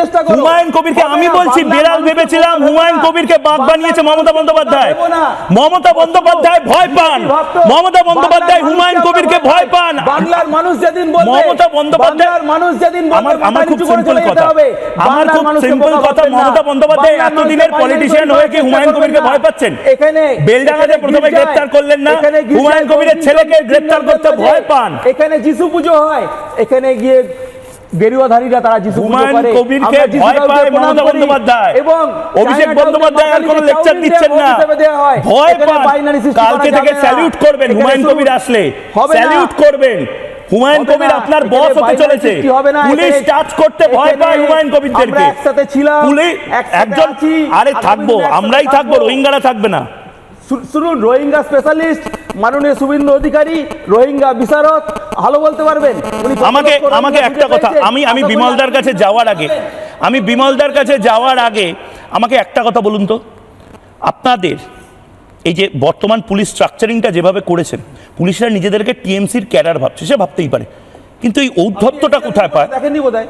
চেষ্টা করো। হুমায়ুন কবিরকে আমি বলছি বেড়াল ভেবেছিলাম, হুমায়ুন কবিরকে বাঘ বানিয়েছে মমতা বন্দ্যোপাধ্যায়। মমতা বন্দ্যোপাধ্যায় ভয় পান, মমতা বন্দ্যোপাধ্যায় হুমায়ুন কবিরকে ভয় পান। বাংলার মানুষ যেদিন বলবে, মমতা বন্দ্যোপাধ্যায়, মানুষ যেদিন বলবে, আমার খুব সিম্পল কথা, আমার খুব সিম্পল কথা, মমতা বন্দ্যোপাধ্যায় এতদিনের পলিটিশিয়ান হয়ে কি হুমায়ুন কবিরকে ভয় পাচ্ছেন? এখানে বেলডাঙ্গাতে প্রথমে গ্রেফতার করলেন না, হুমায়ুন কবিরের ছেলেকে গ্রেফতার করতে ভয় পান। এখানে যিশু পুজো হয়, এখানে গিয়ে গেরুয়াধারীরা তারা যিশু পুজো করে, হুমায়ুন কবিরকে ভয় পায় মমতা বন্দ্যোপাধ্যায়, এবং অভিষেক বন্দ্যোপাধ্যায় আর কোনো লেকচার দিচ্ছেন না, ভয় পান। কালকে থেকে স্যালিউট করবেন হুমায়ুন কবির আসলে, স্যালিউট করবেন। হুমায়ুন কবির আপনার বস হতে চলেছে, পুলিশ টাচ করতে ভয় পায় হুমায়ুন কবিরদেরকে। একসাথে ছিলাম, পুলিশ একজন, আরে থাকবো, আমরাই থাকবো, রোহিঙ্গারা থাকবে না। শুনুন, রোহিঙ্গা স্পেশালিস্ট মাননীয় শুভেন্দু অধিকারী, রোহিঙ্গা বিশারদ, ভালো বলতে পারবেন। আমাকে একটা কথা, আমি বিমলদার কাছে যাওয়ার আগে আমাকে একটা কথা বলুন তো, আপনাদের এই যে বর্তমান পুলিশ স্ট্রাকচারিংটা যেভাবে করেছেন, পুলিশরা নিজেদেরকে টিএমসির ক্যাডার ভাবছে, সে ভাবতেই পারে, কিন্তু এই ঔদ্ধত্যটা কোথায় পায়? দেখেননি বোধহয়,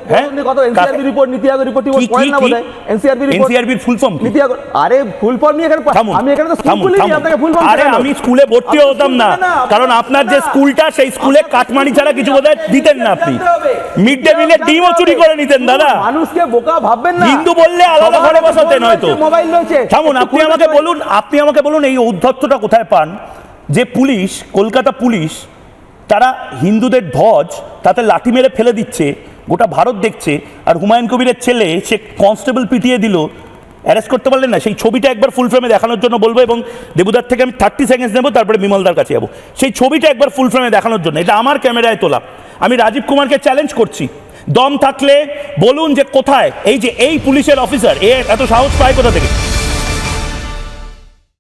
কত এনসিআরবি রিপোর্ট, নীতি আয়োগ রিপোর্ট পড়েন না বোধহয়? এনসিআরবির ফুল ফর্ম, নীতি আয়োগ, আরে ফুল ফর্ম নিয়ে এখানে আমি এখানে তো স্কুল খুলিনি, আপনাকে ফুল ফর্ম। আরে আমি স্কুলে ভর্তি হতাম না, কারণ আপনার যে স্কুলটা, সেই স্কুলে কাটমানি ছাড়া কিছু বোধহয় দিতেন না। আপনি মিড ডে মিলে ডিমও চুরি করে নিতেন দাদা। মানুষকে বোকা ভাববেন না, হিন্দু বললে আলাদা ঘরে বসাতেন হয়তো। মোবাইল রয়েছে, থামুন, আপনি আমাকে বলুন এই ঔদ্ধত্যটা কোথায় পান যে পুলিশ, কলকাতা পুলিশ, তারা হিন্দুদের ধ্বজ তাতে লাঠি মেরে ফেলে দিচ্ছে, গোটা ভারত দেখছে, আর হুমায়ুন কবিরের ছেলে সে কনস্টেবল পিটিয়ে দিল, অ্যারেস্ট করতে পারলেন না। সেই ছবিটা একবার ফুল ফ্রেমে দেখানোর জন্য বলবো, এবং দেবুদার থেকে আমি 30 সেকেন্ডস নেবো, তারপরে বিমলদার কাছে যাবো। সেই ছবিটা একবার ফুল ফ্রেমে দেখানোর জন্য, এটা আমার ক্যামেরায় তোলা, আমি রাজীব কুমারকে চ্যালেঞ্জ করছি, দম থাকলে বলুন যে কোথায় এই পুলিশের অফিসার এত সাহস পায় কোথা থেকে?